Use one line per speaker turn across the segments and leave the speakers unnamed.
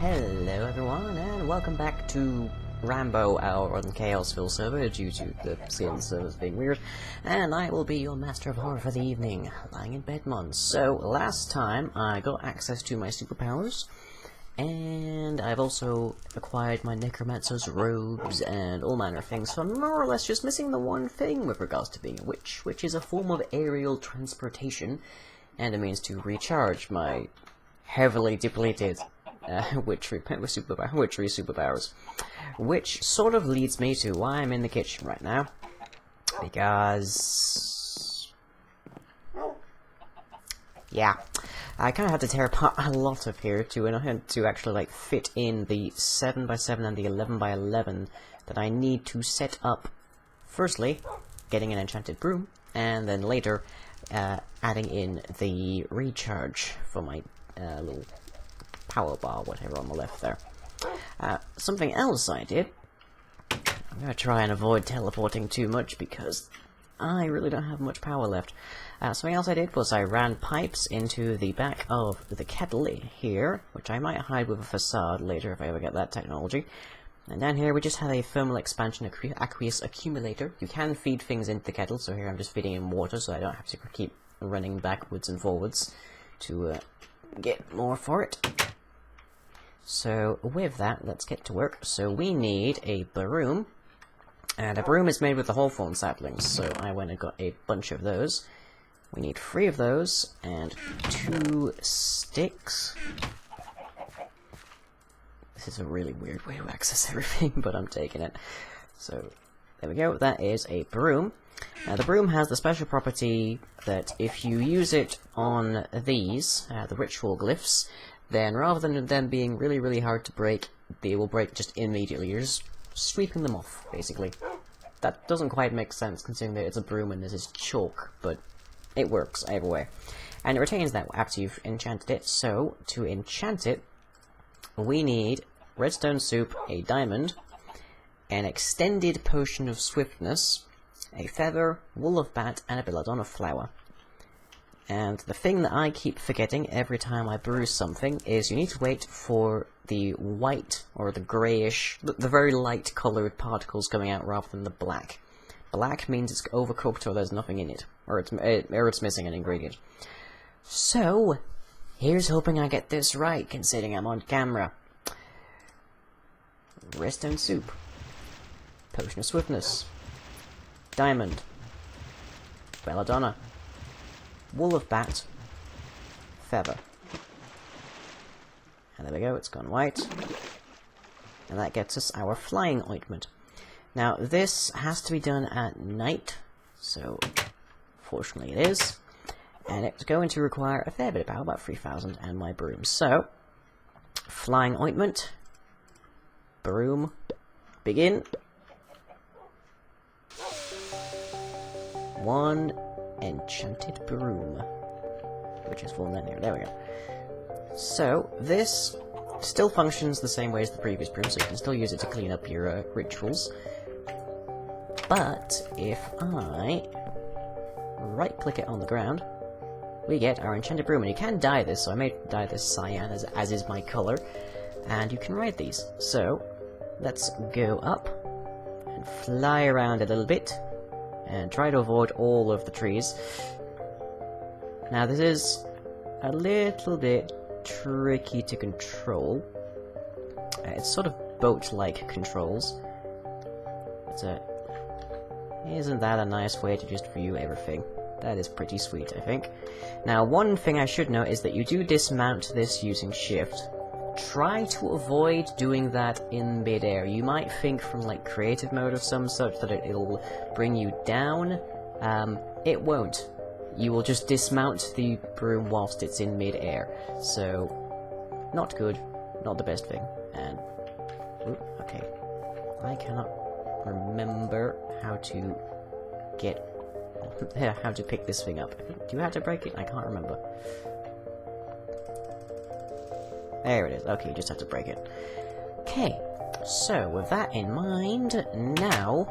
Hello everyone, and welcome back to Rambo, our on Chaosville server, due to the CN servers being weird, and I will be your master of horror for the evening, lying in bed mon. So, last time I got access to my superpowers, and I've also acquired my necromancer's robes and all manner of things, so I'm more or less just missing the one thing with regards to being a witch, which is a form of aerial transportation, and a means to recharge my heavily depleted witchery superpowers, which sort of leads me to why I'm in the kitchen right now, because yeah, I kind of had to tear apart a lot of here to actually like fit in the 7x7 and the 11x11 that I need to set up. Firstly, getting an enchanted broom, and then later adding in the recharge for my little power bar, whatever, on the left there. Something else I did, I'm going to try and avoid teleporting too much because I really don't have much power left. Something else I did was I ran pipes into the back of the kettle here, which I might hide with a facade later if I ever get that technology. And down here we just have a thermal expansion aqueous accumulator. You can feed things into the kettle, so here I'm just feeding in water so I don't have to keep running backwards and forwards to get more for it. So with that, let's get to work. So we need a broom, and a broom is made with the hawthorn saplings, so I went and got a bunch of those. We need 3 of those, and 2 sticks. This is a really weird way to access everything, but I'm taking it. So there we go, that is a broom. Now the broom has the special property that if you use it on these, the ritual glyphs, then rather than them being really hard to break, they will break just immediately. You're just sweeping them off, basically. That doesn't quite make sense considering that it's a broom and this is chalk, but it works either way. And it retains that after you've enchanted it, so to enchant it, we need redstone soup, a diamond, an extended potion of swiftness, a feather, wool of bat, and a belladonna flower. And the thing that I keep forgetting every time I brew something is you need to wait for the white, or the greyish, the very light coloured particles coming out rather than the black. Black means it's overcooked or there's nothing in it, or it's missing an ingredient. So, here's hoping I get this right, considering I'm on camera. Redstone soup, potion of swiftness, diamond, belladonna, wool of bat, feather. And there we go, it's gone white. And that gets us our flying ointment. Now, this has to be done at night, so fortunately it is. And it's going to require a fair bit of power, about 3,000, and my broom. So, flying ointment, broom, begin. 1 enchanted broom, which is fallen down here. There we go. So this still functions the same way as the previous broom, so you can still use it to clean up your rituals. But if I right-click it on the ground, we get our enchanted broom, and you can dye this. So I may dye this cyan as is my color, and you can ride these. So let's go up and fly around a little bit. And try to avoid all of the trees. Now this is a little bit tricky to control. It's sort of boat-like controls. Isn't that a nice way to just view everything? That is pretty sweet, I think. Now one thing I should note is that you do dismount this using shift. Try to avoid doing that in mid-air. You might think from like creative mode of some such that it'll bring you down. It won't. You will just dismount the broom whilst it's in mid-air. So, not good. Not the best thing. And, okay. I cannot remember how to get... how to pick this thing up. Do you have to break it? I can't remember. There it is. Okay, you just have to break it. Okay, so with that in mind, now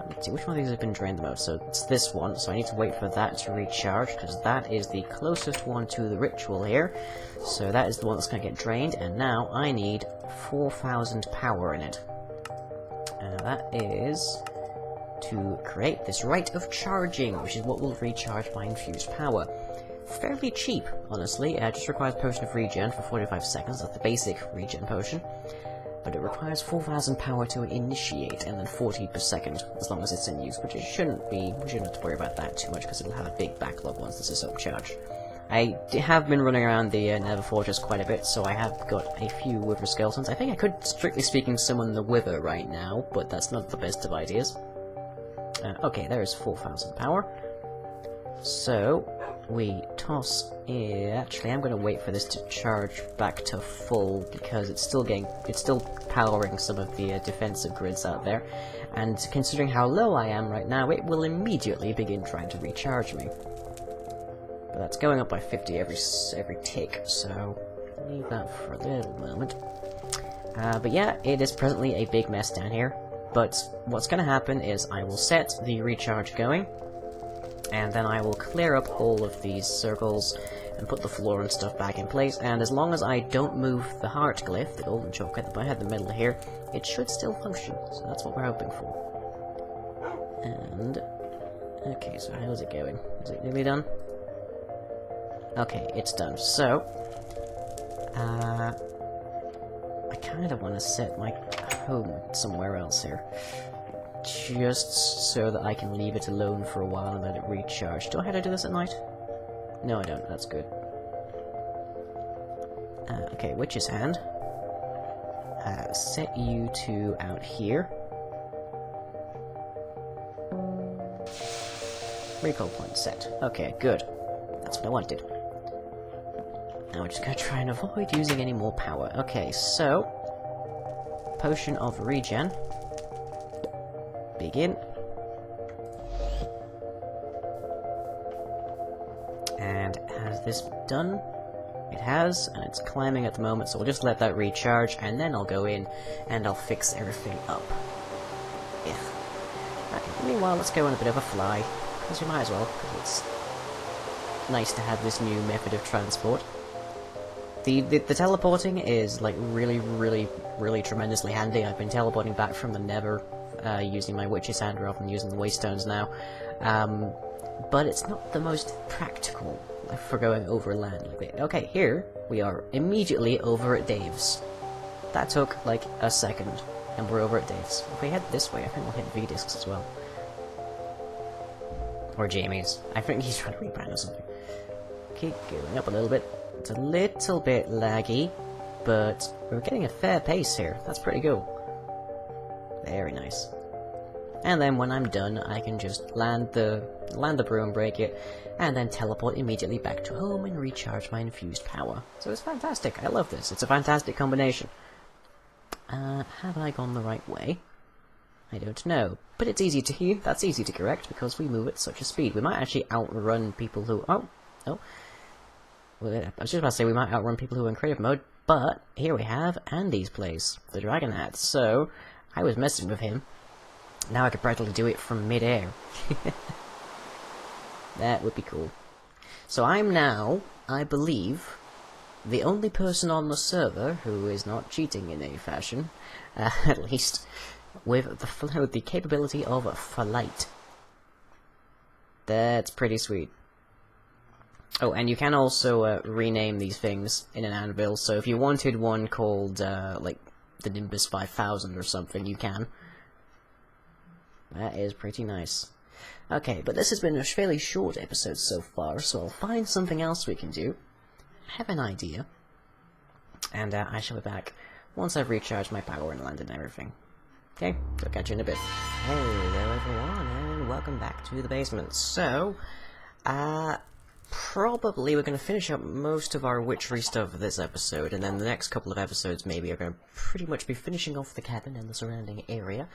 Let's see, which one of these has been drained the most? So it's this one, so I need to wait for that to recharge, because that is the closest one to the ritual here. So that is the one that's going to get drained, and now I need 4,000 power in it. That is to create this rite of charging, which is what will recharge my infused power. Fairly cheap, honestly. It just requires potion of regen for 45 seconds. That's the basic regen potion. But it requires 4,000 power to initiate, and then 40 per second, as long as it's in use, which it shouldn't be. We shouldn't have to worry about that too much, because it'll have a big backlog once this is upcharged. I have been running around the Nether Fortress quite a bit, so I have got a few Wither skeletons. I think I could, strictly speaking, summon the Wither right now, but that's not the best of ideas. Okay, there's 4,000 power. So, we toss... Actually, I'm going to wait for this to charge back to full, because it's still powering some of the defensive grids out there, and considering how low I am right now, it will immediately begin trying to recharge me. But that's going up by 50 every tick, so leave that for a little moment. But yeah, it is presently a big mess down here, but what's going to happen is I will set the recharge going, and then I will clear up all of these circles and put the floor and stuff back in place, and as long as I don't move the heart glyph, the golden chocolate that I had in the middle here, it should still function, so that's what we're hoping for. And... okay, so how's it going? Is it nearly done? Okay, it's done. So, I kind of want to set my home somewhere else here. Just so that I can leave it alone for a while and let it recharge. Do I have to do this at night? No, I don't. That's good. Okay, Witch's Hand. Set you to out here. Recall point set. Okay, good. That's what I wanted. Now we're just going to try and avoid using any more power. Okay, so... Potion of Regen. Begin. And has this done? It has, and it's climbing at the moment, so we'll just let that recharge, and then I'll go in, and I'll fix everything up. Yeah. Okay, meanwhile, let's go on a bit of a fly, because we might as well, because it's nice to have this new method of transport. The teleporting is, like, really tremendously handy. I've been teleporting back from the Nether, using my Witch's Hand rather than using the Waystones now. But it's not the most practical for going over land like that. Okay, here we are immediately over at Dave's. That took, like, a second, and we're over at Dave's. If we head this way, I think we'll hit V-Discs as well. Or Jamie's. I think he's trying to rebrand or something. Keep going up a little bit. It's a little bit laggy, but we're getting a fair pace here. That's pretty cool. Very nice. And then when I'm done, I can just land the broom, break it, and then teleport immediately back to home and recharge my infused power. So it's fantastic. I love this. It's a fantastic combination. Have I gone the right way? I don't know. But it's easy to that's easy to correct because we move at such a speed. We might actually outrun people who Well, I was just about to say we might outrun people who are in creative mode, but here we have Andy's place, the Dragon Hat. So I was messing with him. Now I could practically do it from mid-air. That would be cool. So I'm now, I believe, the only person on the server who is not cheating in any fashion, at least, with the capability of flight. That's pretty sweet. Oh, and you can also rename these things in an anvil, so if you wanted one called, like, the Nimbus 5000 or something, you can. That is pretty nice. Okay, but this has been a fairly short episode so far, so I'll find something else we can do. I have an idea. And I shall be back once I've recharged my power and landed and everything. Okay, so catch you in a bit. Hello everyone, and welcome back to the basement. So, probably we're going to finish up most of our witchery stuff this episode, and then the next couple of episodes maybe are going to pretty much be finishing off the cabin and the surrounding area.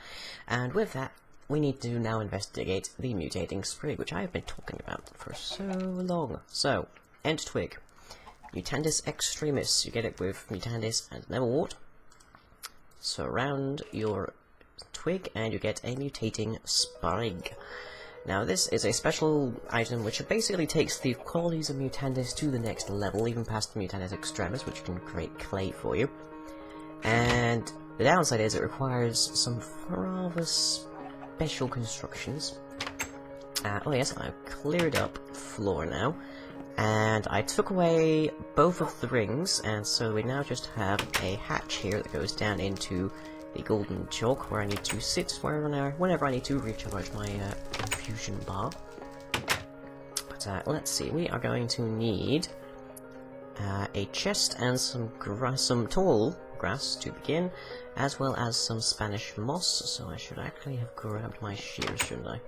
And with that, we need to now investigate the mutating sprig, which I have been talking about for so long. So, Ent Twig. Mutandis extremis. You get it with Mutandis and Neverwort. Surround your twig, and you get a mutating sprig. Now this is a special item which basically takes the qualities of Mutandis to the next level, even past the Mutandis Extremis, which can create clay for you. And the downside is it requires some rather special constructions. Oh yes, I've cleared up the floor now, and I took away both of the rings, and so we now just have a hatch here that goes down into the golden chalk, where I need to sit whenever I need to recharge my infusion bar. But let's see, we are going to need a chest and some tall grass to begin, as well as some Spanish moss, so I should actually have grabbed my shears, shouldn't I?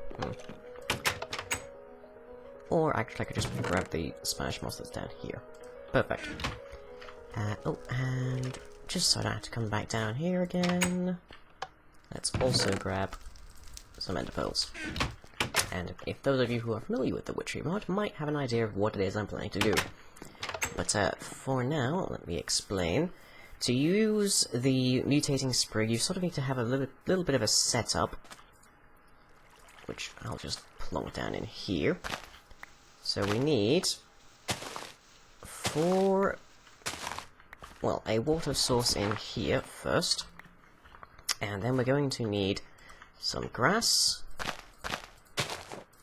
Or actually I could just grab the Spanish moss that's down here. Perfect. Oh, and just so I don't have to come back down here again, let's also grab some ender pearls. And if those of you who are familiar with the witchery mod might have an idea of what it is I'm planning to do. But for now, let me explain. To use the mutating sprig, you sort of need to have a little bit of a setup, which I'll just plonk down in here. So we need a water source in here first, and then we're going to need some grass,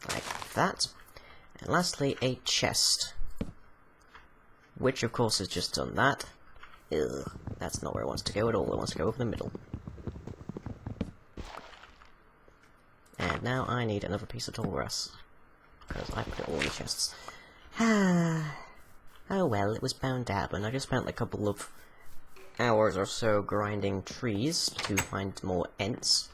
like that, and lastly a chest, which of course has just done that. Ugh, that's not where it wants to go at all, it wants to go over the middle. And now I need another piece of tall grass, because I put it all in the chests. Oh well, it was bound to happen. I just spent like a couple of hours or so grinding trees to find more ents,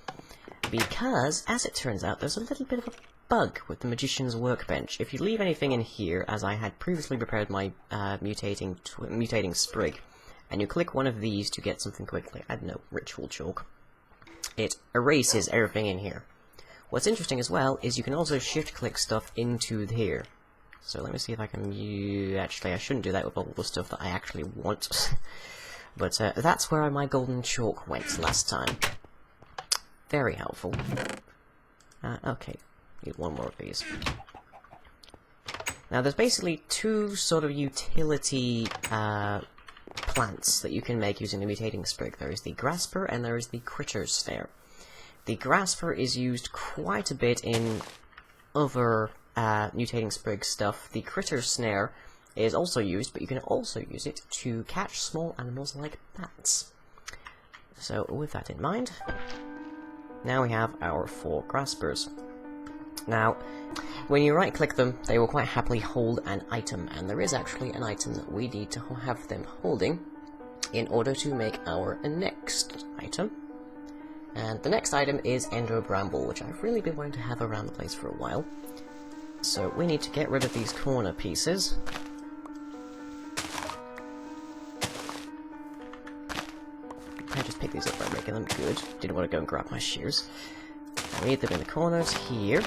because, as it turns out, there's a little bit of a bug with the magician's workbench. If you leave anything in here, as I had previously prepared my mutating sprig, and you click one of these to get something quickly, I don't know, ritual chalk, it erases everything in here. What's interesting as well is you can also shift-click stuff into here. So let me see if I can actually, I shouldn't do that with all the stuff that I actually want. But that's where my golden chalk went last time. Very helpful. Okay, need one more of these. Now there's basically two sort of utility plants that you can make using the mutating sprig. There is the grasper and there is the critter snare. The grasper is used quite a bit in other mutating sprig stuff. The critter snare is also used, but you can also use it to catch small animals like bats. So with that in mind, now we have our 4 graspers. Now, when you right-click them, they will quite happily hold an item, and there is actually an item that we need to have them holding in order to make our next item. And the next item is Ender Bramble, which I've really been wanting to have around the place for a while. So we need to get rid of these corner pieces. I just pick these up by making them good. Didn't want to go and grab my shears. I need them in the corners here.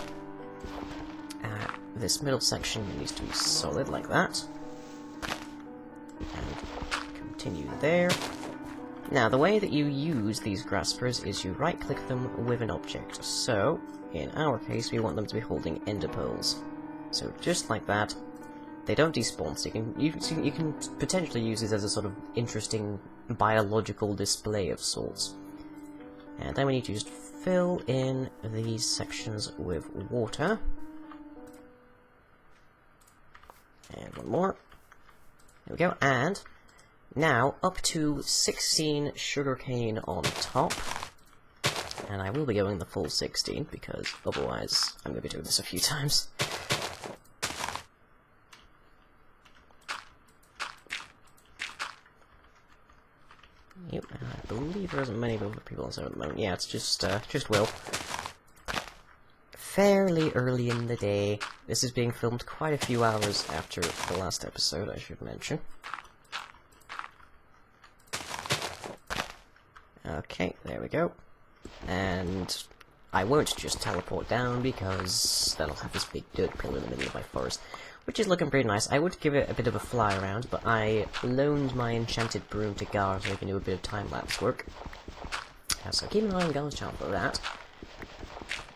This middle section needs to be solid like that. And continue there. Now, the way that you use these graspers is you right-click them with an object. So, in our case, we want them to be holding ender pearls. So, just like that. They don't despawn, so you can potentially use this as a sort of interesting biological display of sorts. And then we need to just fill in these sections with water. And one more. There we go. And now up to 16 sugarcane on top. And I will be going the full 16 because otherwise I'm going to be doing this a few times. Yep, I believe there isn't many other people on server at the moment. Yeah, it's just Will. Fairly early in the day. This is being filmed quite a few hours after the last episode, I should mention. Okay, there we go. And I won't just teleport down because that'll have this big dirt pillar in the middle of my forest, which is looking pretty nice. I would give it a bit of a fly around, but I loaned my enchanted broom to Gar so he can do a bit of time-lapse work. So keep an eye on Gallon's Charm for that.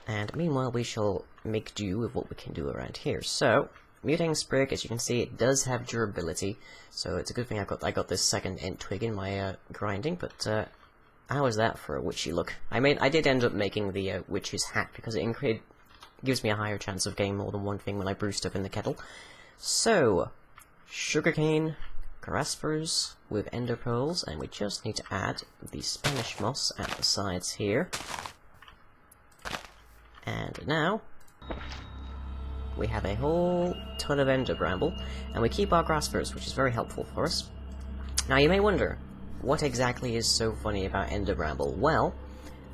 And meanwhile, we shall make do with what we can do around here. So, mutating sprig, as you can see, it does have durability. So it's a good thing I got this second ent twig in my grinding. But how is that for a witchy look? I did end up making the witch's hat because it gives me a higher chance of getting more than one thing when I brew stuff in the kettle. So, sugarcane, graspers with ender pearls, and we just need to add the Spanish moss at the sides here. And now, we have a whole ton of ender bramble, and we keep our graspers, which is very helpful for us. Now you may wonder, what exactly is so funny about ender bramble? Well,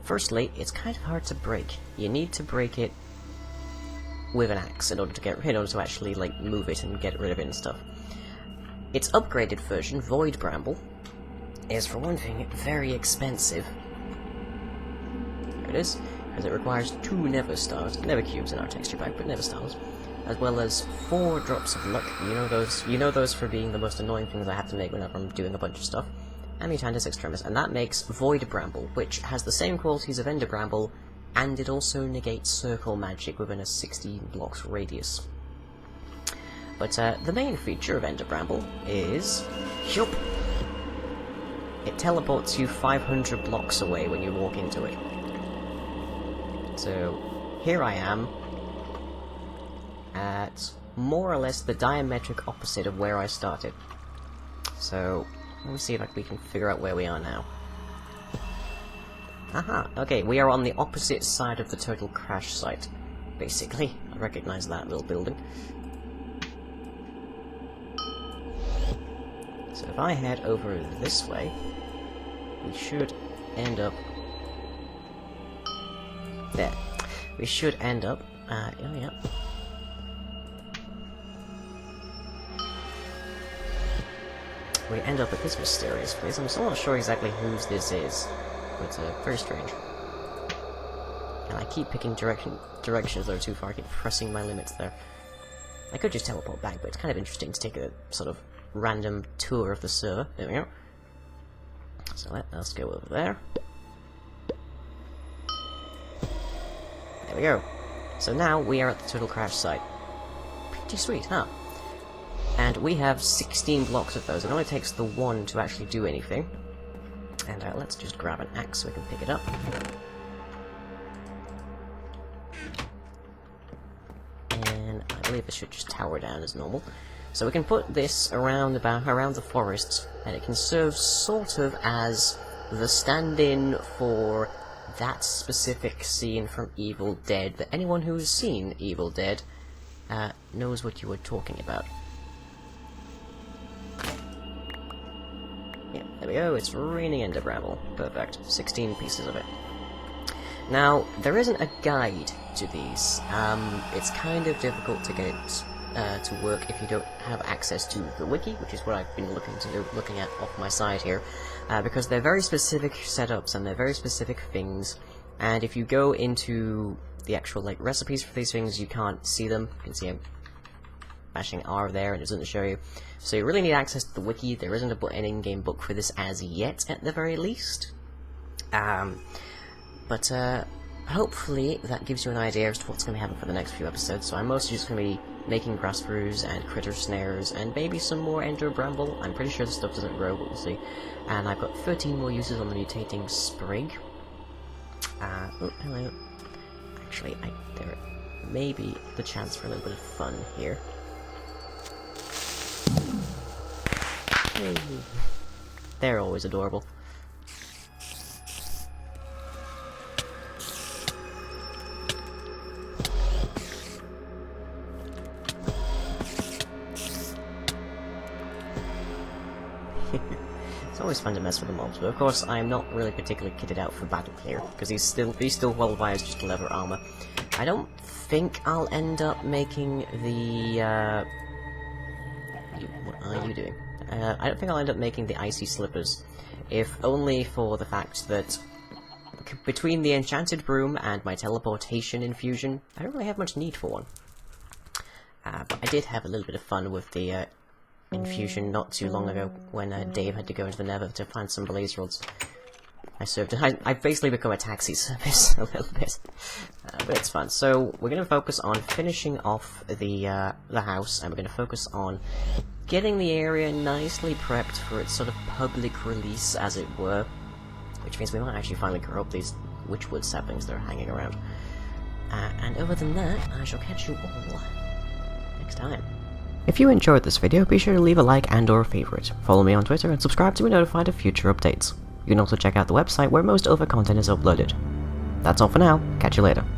firstly, it's kind of hard to break. You need to break it with an axe in order to actually like move it and get rid of it and stuff. Its upgraded version, Void Bramble, is for one thing very expensive. There it is. Because it requires 2 Never Stars, Never Cubes in our texture pack, but Never Stars, as well as 4 Drops of Luck. You know those for being the most annoying things I have to make whenever I'm doing a bunch of stuff. And Mutatis Extremis, and that makes Void Bramble, which has the same qualities of Ender Bramble, and it also negates circle magic within a 16 blocks radius. But the main feature of Ender Bramble is... it teleports you 500 blocks away when you walk into it. So, here I am, at more or less the diametric opposite of where I started. So, let me see if we can figure out where we are now. Aha, okay, we are on the opposite side of the total crash site, basically. I recognize that little building. So if I head over this way, we should end up... there. We should end up... oh yeah. We end up at this mysterious place. I'm still not sure exactly whose this is, but very strange. And I keep picking directions that are too far. I keep pressing my limits there. I could just teleport back, but it's kind of interesting to take a sort of random tour of the server. There we go. So let's go over there. There we go. So now we are at the total crash site. Pretty sweet, huh? And we have 16 blocks of those. It only takes the 1 to actually do anything. And let's just grab an axe so we can pick it up. And I believe it should just tower down as normal. So we can put this around the forest, and it can serve sort of as the stand-in for that specific scene from Evil Dead, that anyone who has seen Evil Dead knows what you were talking about. Yeah, there we go, it's raining ender bramble. Perfect. 16 pieces of it. Now, there isn't a guide to these. It's kind of difficult to get it to work if you don't have access to the wiki, which is what I've been looking at off my side here, because they're very specific setups and they're very specific things, and if you go into the actual like recipes for these things, you can't see them. You can see I'm bashing R there and it doesn't show you. So you really need access to the wiki. There isn't an in-game book for this as yet, at the very least. But hopefully that gives you an idea as to what's going to happen for the next few episodes. So I'm mostly just going to be making grass brews and critter snares and maybe some more ender bramble. I'm pretty sure the stuff doesn't grow, but we'll see. And I've got 13 more uses on the mutating sprig. Oh, hello. Actually, there may be the chance for a little bit of fun here. Hey. They're always adorable. It's always fun to mess with the mobs, but of course I'm not really particularly kitted out for battle clear, because he still qualifies as just leather armor. I don't think I'll end up making the what are you doing? I don't think I'll end up making the icy slippers, if only for the fact that between the enchanted broom and my teleportation infusion, I don't really have much need for one. But I did have a little bit of fun with the infusion not too long ago when Dave had to go into the nether to find some blaze rods. I've basically become a taxi service a little bit, but it's fun. So we're going to focus on finishing off the house, and we're going to focus on getting the area nicely prepped for its sort of public release, as it were, which means we might actually finally grow up these witchwood saplings that are hanging around. And other than that, I shall catch you all next time. If you enjoyed this video, be sure to leave a like and or a favourite, follow me on Twitter, and subscribe to be notified of future updates. You can also check out the website where most other content is uploaded. That's all for now, catch you later.